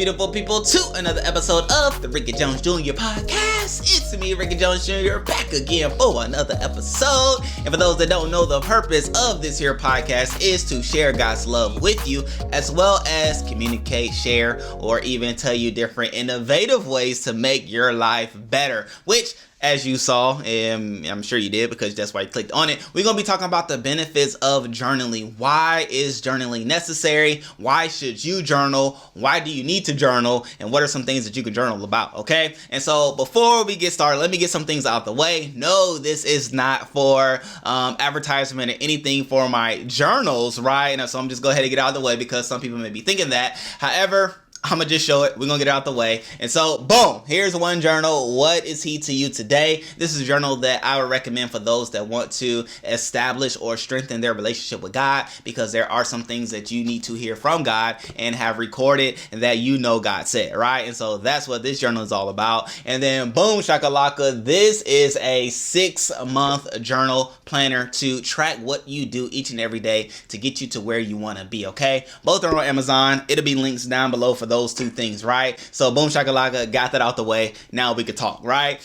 beautiful people, to another episode of the Ricky Jones Jr. podcast. It's me, Ricky Jones Jr., back again for another episode. And for those that don't know, the purpose of this here podcast is to share God's love with you, as well as communicate, share, or even tell you different innovative ways to make your life better, which, as you saw, and I'm sure you did because that's why you clicked on it, we're going to be talking about the benefits of journaling. Why is journaling necessary? Why should you journal? Why do you need to journal? And what are some things that you can journal about, okay? And so before we get started, let me get some things out the way. No, this is not for advertisement or anything for my journals, right? And so I'm just go ahead and get out of the way because some people may be thinking that. However, I'm going to just show it. We're going to get it out the way. And so, boom, here's one journal. What is he to you today? This is a journal that I would recommend for those that want to establish or strengthen their relationship with God, because there are some things that you need to hear from God and have recorded and that you know God said, right? And so that's what this journal is all about. And then, boom, shakalaka, this is a 6-month journal planner to track what you do each and every day to get you to where you want to be, okay? Both are on Amazon. It'll be links down below for those two things, right? So boom shakalaka, got that out the way. Now we could talk, right?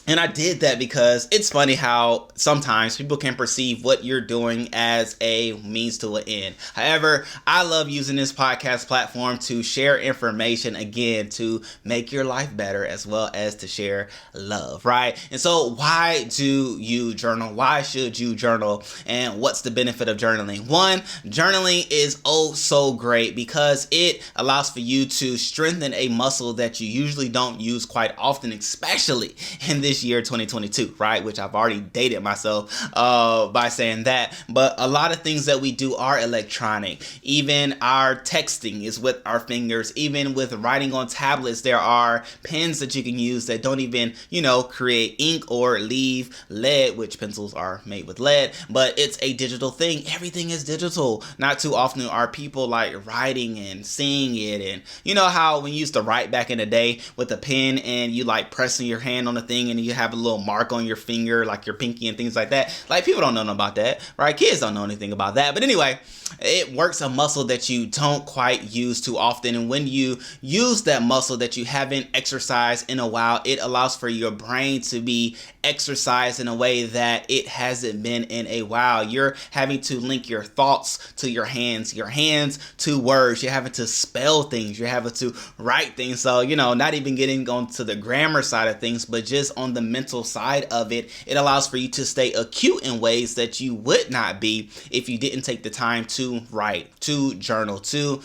And I did that because it's funny how sometimes people can perceive what you're doing as a means to an end. However, I love using this podcast platform to share information, again, to make your life better, as well as to share love, right? And so why do you journal? Why should you journal? And what's the benefit of journaling? One, journaling is oh so great because it allows for you to strengthen a muscle that you usually don't use quite often, especially in this year 2022, right? Which I've already dated myself by saying that. But a lot of things that we do are electronic. Even our texting is with our fingers. Even with writing on tablets, there are pens that you can use that don't even, create ink or leave lead, which pencils are made with lead, but it's a digital thing. Everything is digital. Not too often are people like writing and seeing it. And you know how when you used to write back in the day with a pen and you like pressing your hand on the thing and you have a little mark on your finger, like your pinky and things like that. Like, people don't know about that, right? Kids don't know anything about that. But anyway, it works a muscle that you don't quite use too often. And when you use that muscle that you haven't exercised in a while, it allows for your brain to be exercised in a way that it hasn't been in a while. You're having to link your thoughts to your hands to words. You're having to spell things. You're having to write things. So, not even getting onto the grammar side of things, but just on the mental side of it, it allows for you to stay acute in ways that you would not be if you didn't take the time to write, to journal, to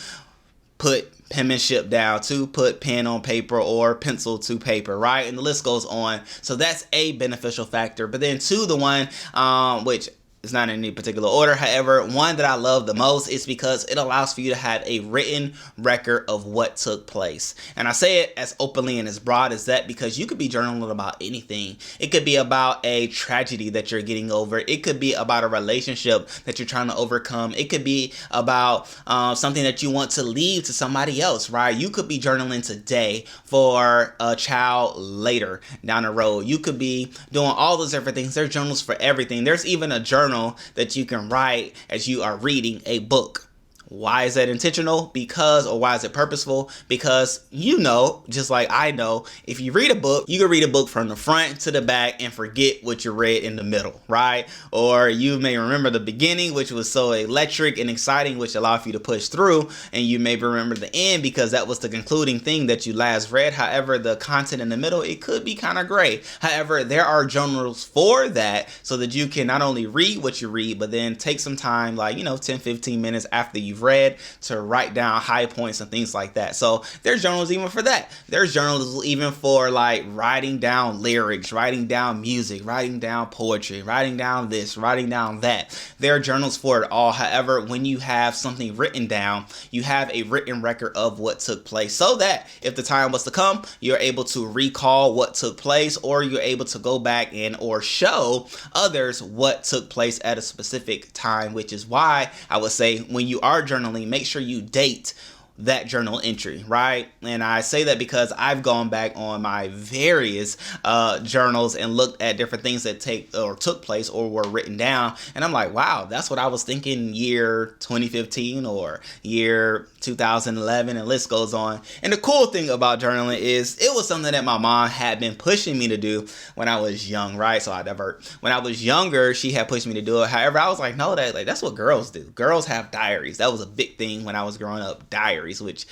put penmanship down, to put pen on paper or pencil to paper, right? And the list goes on. So that's a beneficial factor. But then two, the one which it's not in any particular order. However, one that I love the most is because it allows for you to have a written record of what took place. And I say it as openly and as broad as that because you could be journaling about anything. It could be about a tragedy that you're getting over. It could be about a relationship that you're trying to overcome. It could be about something that you want to leave to somebody else, right? You could be journaling today for a child later down the road. You could be doing all those different things. There's journals for everything. There's even a journal that you can write as you are reading a book. Why is that intentional? Why is it purposeful? Because just like I know, if you read a book, you can read a book from the front to the back and forget what you read in the middle, right? Or you may remember the beginning, which was so electric and exciting, which allowed you to push through, and you may remember the end because that was the concluding thing that you last read. However, the content in the middle, it could be kind of gray. However, there are journals for that so that you can not only read what you read, but then take some time, like, 10, 15 minutes after you've read to write down high points and things like that. So there's journals even for that. There's journals even for like writing down lyrics, writing down music, writing down poetry, writing down this, writing down that. There are journals for it all. However, when you have something written down, you have a written record of what took place so that if the time was to come, you're able to recall what took place, or you're able to go back and or show others what took place at a specific time, which is why I would say when you are journaling, make sure you date that journal entry, right? And I say that because I've gone back on my various journals and looked at different things that took place or were written down, and I'm like, wow, that's what I was thinking year 2015 or year 2011, and list goes on. And the cool thing about journaling is it was something that my mom had been pushing me to do when I was young, right? So when I was younger, she had pushed me to do it. However, I was like, no, that's what girls do. Girls have diaries. That was a big thing when I was growing up, diaries, which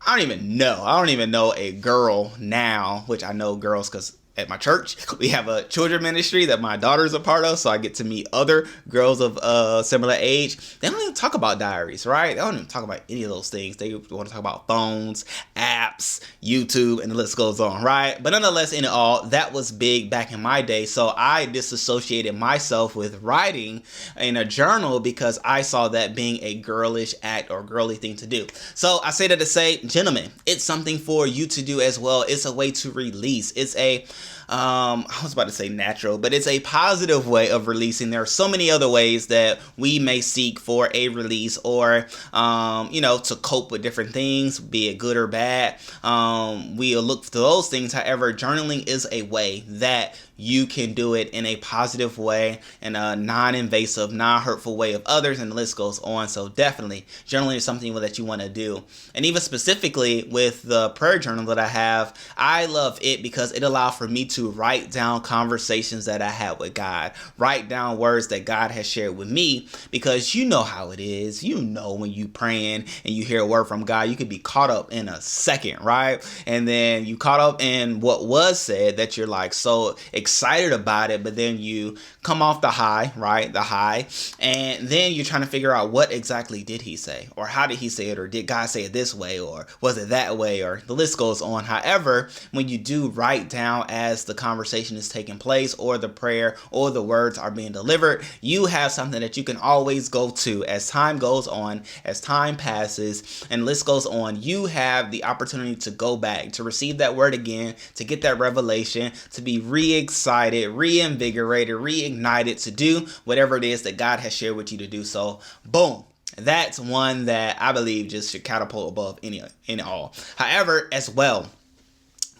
I don't even know. I don't even know a girl now, which I know girls because at my church, we have a children ministry that my daughter's a part of, so I get to meet other girls of similar age. They don't even talk about diaries, right? They don't even talk about any of those things. They want to talk about phones, apps, YouTube, and the list goes on, right? But nonetheless, in it all, that was big back in my day, so I disassociated myself with writing in a journal because I saw that being a girlish act or girly thing to do. So I say that to say, gentlemen, it's something for you to do as well. It's a way to release. It's a I was about to say natural, but it's a positive way of releasing. There are so many other ways that we may seek for a release or, to cope with different things, be it good or bad. We'll look for those things. However, journaling is a way that you can do it in a positive way, in a non-invasive, non-hurtful way of others, and the list goes on. So definitely, journaling is something that you want to do. And even specifically with the prayer journal that I have, I love it because it allows for me to write down conversations that I had with God, write down words that God has shared with me, because you know how it is. You know when you praying and you hear a word from God, you could be caught up in a second, right? And then you caught up in what was said that you're like so excited about it, but then you come off the high, right? The high, and then you're trying to figure out what exactly did he say, or how did he say it, or did God say it this way, or was it that way, or the list goes on. However, when you do write down as the conversation is taking place, or the prayer or the words are being delivered, you have something that you can always go to as time goes on, as time passes, and the list goes on. You have the opportunity to go back, to receive that word again, to get that revelation, to be re-excited, reinvigorated, reignited to do whatever it is that God has shared with you to do. So, boom. That's one that I believe just should catapult above any all. However, as well,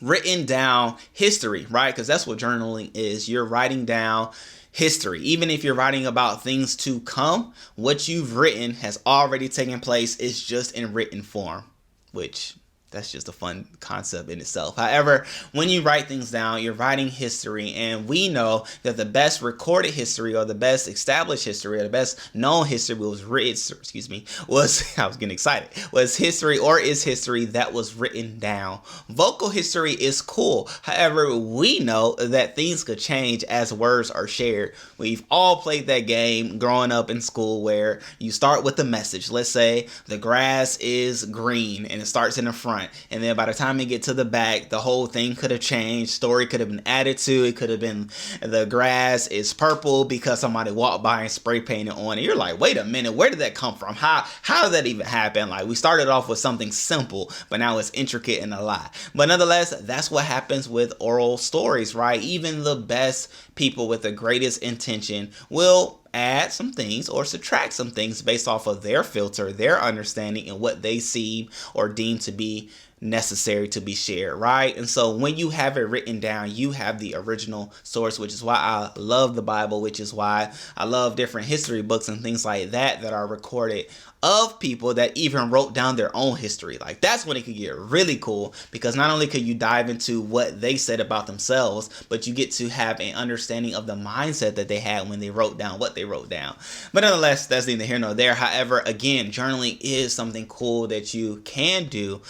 written down history, right? Because that's what journaling is. You're writing down history. Even if you're writing about things to come, what you've written has already taken place. It's just in written form, which that's just a fun concept in itself. However, when you write things down, you're writing history, and we know that the best recorded history or the best established history or the best known history was I was getting excited, was history or is history that was written down. Vocal history is cool. However, we know that things could change as words are shared. We've all played that game growing up in school where you start with the message. Let's say the grass is green and it starts in the front. And then by the time you get to the back, the whole thing could have changed. Story could have been added to. It could have been the grass is purple because somebody walked by and spray painted on it. You're like, wait a minute, where did that come from? How did that even happen? Like, we started off with something simple, but now it's intricate and a lot. But nonetheless, that's what happens with oral stories, right? Even the best people with the greatest intention will add some things or subtract some things based off of their filter, their understanding, and what they see or deem to be necessary to be shared, right? And so when you have it written down, you have the original source, which is why I love the Bible, which is why I love different history books and things like that are recorded of people that even wrote down their own history. Like, that's when it could get really cool, because not only could you dive into what they said about themselves, but you get to have an understanding of the mindset that they had when they wrote down what they wrote down. But nonetheless, that's neither here nor there. However, again, journaling is something cool that you can do.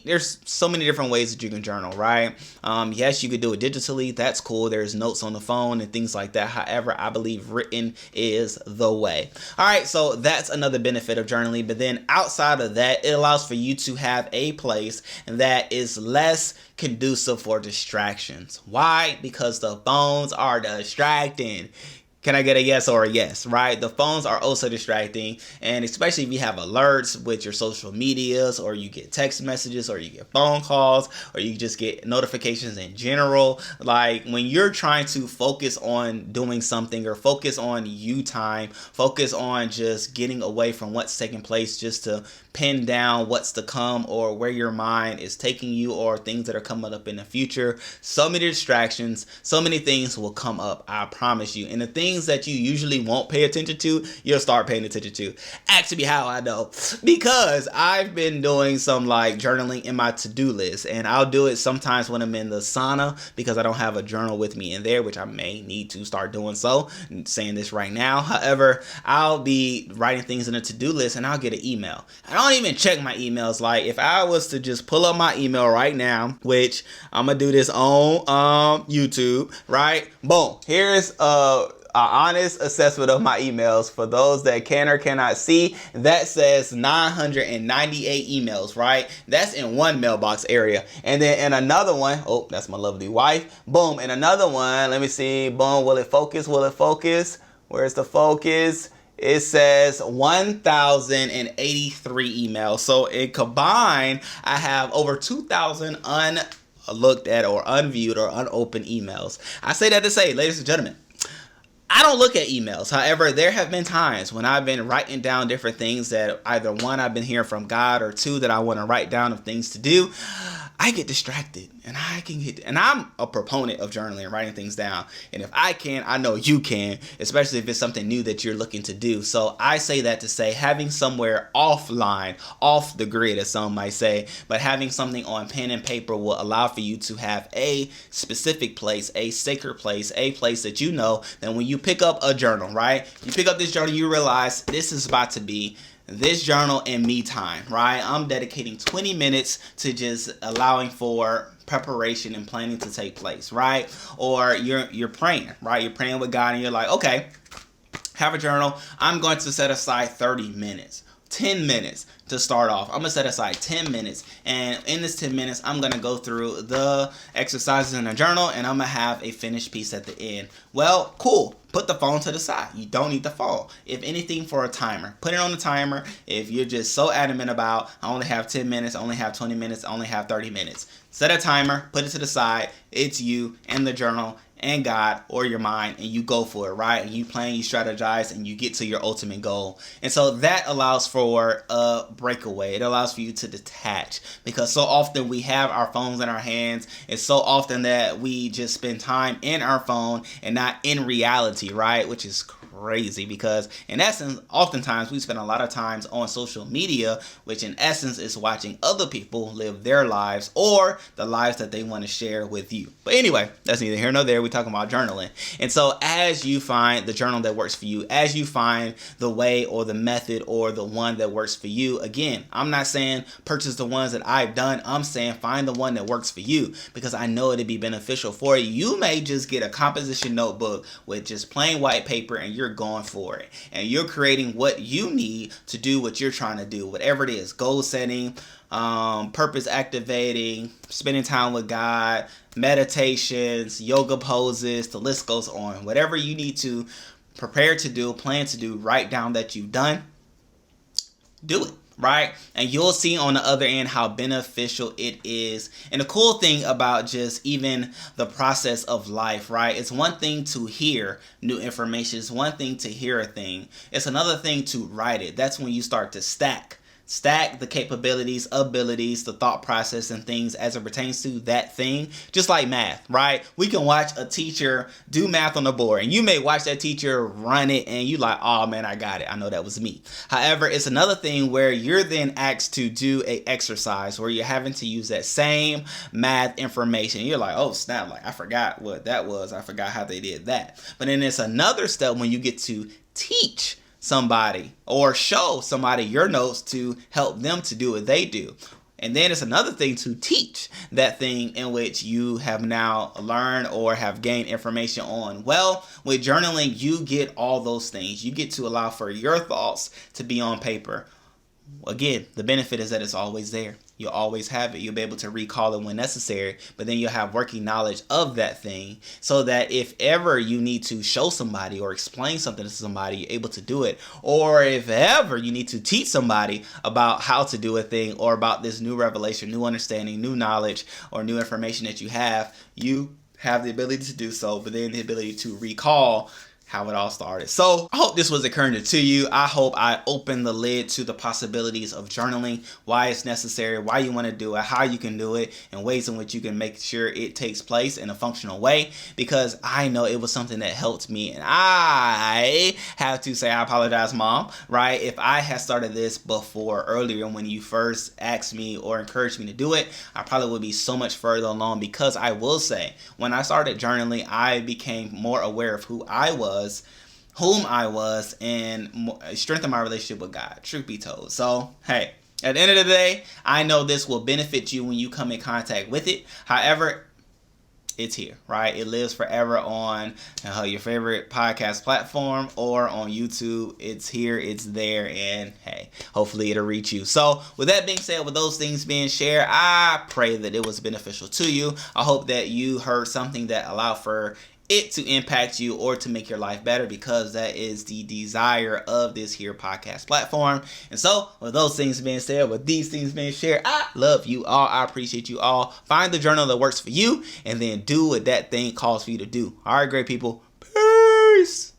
There's so many different ways that you can journal, right? Yes, you could do it digitally. That's cool. There's notes on the phone and things like that. However, I believe written is the way. All right, so that's another benefit of journaling. But then outside of that, it allows for you to have a place that is less conducive for distractions. Why? Because the phones are distracting. Can I get a yes or a yes, right? The phones are also distracting, and especially if you have alerts with your social medias, or you get text messages, or you get phone calls, or you just get notifications in general. Like when you're trying to focus on doing something, or focus on you time, focus on just getting away from what's taking place, just to pin down what's to come, or where your mind is taking you, or things that are coming up in the future. So many distractions, so many things will come up, I promise you. And the things that you usually won't pay attention to, you'll start paying attention to. Ask me how I know. Because I've been doing some like journaling in my to-do list, and I'll do it sometimes when I'm in the sauna, because I don't have a journal with me in there, which I may need to start doing so. I'm saying this right now. However, I'll be writing things in a to-do list, and I'll get an email. I don't even check my emails. Like if I was to just pull up my email right now, which I'm gonna do this on YouTube, right? Boom. Here's an honest assessment of my emails. For those that can or cannot see, that says 998 emails, right? That's in one mailbox area. And then in another one, oh, that's my lovely wife. Boom. In another one, let me see. Boom. Will it focus? Will it focus? Where's the focus? It says 1,083 emails. So in combined, I have over 2,000 unlooked at or unviewed or unopened emails. I say that to say, ladies and gentlemen, I don't look at emails. However, there have been times when I've been writing down different things that either one, I've been hearing from God, or two, that I want to write down of things to do. I get distracted, and I'm a proponent of journaling and writing things down. And if I can, I know you can, especially if it's something new that you're looking to do. So I say that to say, having somewhere offline, off the grid, as some might say, but having something on pen and paper will allow for you to have a specific place, a sacred place, a place that you know that when you pick up a journal, right? You pick up this journal, you realize this is about to be this journal and me time, right? I'm dedicating 20 minutes to just allowing for preparation and planning to take place, right? Or you're praying, right? You're praying with God, and you're like, okay, have a journal. I'm going to set aside 30 minutes. 10 minutes to start off. I'm going to set aside 10 minutes. And in this 10 minutes, I'm going to go through the exercises in the journal, and I'm going to have a finished piece at the end. Well, cool. Put the phone to the side. You don't need the phone. If anything, for a timer. Put it on the timer. If you're just so adamant about, I only have 10 minutes, I only have 20 minutes, I only have 30 minutes. Set a timer. Put it to the side. It's you and the journal and God or your mind, and you go for it, right? And you plan, you strategize, and you get to your ultimate goal. And so that allows for a breakaway. It allows for you to detach, because so often we have our phones in our hands. It's so often that we just spend time in our phone and not in reality, right? Which is crazy, because in essence, oftentimes we spend a lot of times on social media, which in essence is watching other people live their lives, or the lives that they want to share with you. But anyway, that's neither here nor there. We're talking about journaling. And so as you find the journal that works for you, as you find the way or the method or the one that works for you, again, I'm not saying purchase the ones that I've done. I'm saying find the one that works for you, because I know it'd be beneficial for you. You may just get a composition notebook with just plain white paper, and you're going for it, and you're creating what you need to do what you're trying to do, whatever it is: goal setting, purpose activating, spending time with God, meditations, yoga poses, the list goes on. Whatever you need to prepare to do, plan to do, write down that you've done, do it. Right? And you'll see on the other end how beneficial it is. And the cool thing about just even the process of life, right? It's one thing to hear new information. It's one thing to hear a thing. It's another thing to write it. That's when you start to stack the capabilities, abilities, the thought process, and things as it pertains to that thing. Just like math, right? We can watch a teacher do math on the board, and you may watch that teacher run it, and you like, oh man, I got it. I know that was me. However, it's another thing where you're then asked to do a exercise where you're having to use that same math information. You're like, oh snap, like I forgot what that was. I forgot how they did that. But then it's another step when you get to teach somebody or show somebody your notes to help them to do what they do. And then it's another thing to teach that thing in which you have now learned or have gained information on. Well, with journaling, you get all those things. You get to allow for your thoughts to be on paper. Again, the benefit is that it's always there. You'll always have it. You'll be able to recall it when necessary, but then you'll have working knowledge of that thing so that if ever you need to show somebody or explain something to somebody, you're able to do it. Or if ever you need to teach somebody about how to do a thing or about this new revelation, new understanding, new knowledge, or new information that you have the ability to do so, but then the ability to recall how it all started. So I hope this was encouraging to you. I hope I opened the lid to the possibilities of journaling, why it's necessary, why you want to do it, how you can do it, and ways in which you can make sure it takes place in a functional way, because I know it was something that helped me. And I have to say I apologize, Mom, right? If I had started this before, earlier, when you first asked me or encouraged me to do it, I probably would be so much further along, because I will say when I started journaling, I became more aware of who I was, whom I was, and strengthen my relationship with God, truth be told. So, hey, at the end of the day, I know this will benefit you when you come in contact with it. However, it's here, right? It lives forever on your favorite podcast platform or on YouTube. It's here, it's there, and hey, hopefully it'll reach you. So with that being said, with those things being shared, I pray that it was beneficial to you. I hope that you heard something that allowed for it to impact you or to make your life better, because that is the desire of this here podcast platform. And so with those things being said, with these things being shared, I love you all. I appreciate you all. Find the journal that works for you and then do what that thing calls for you to do. All right, great people. Peace.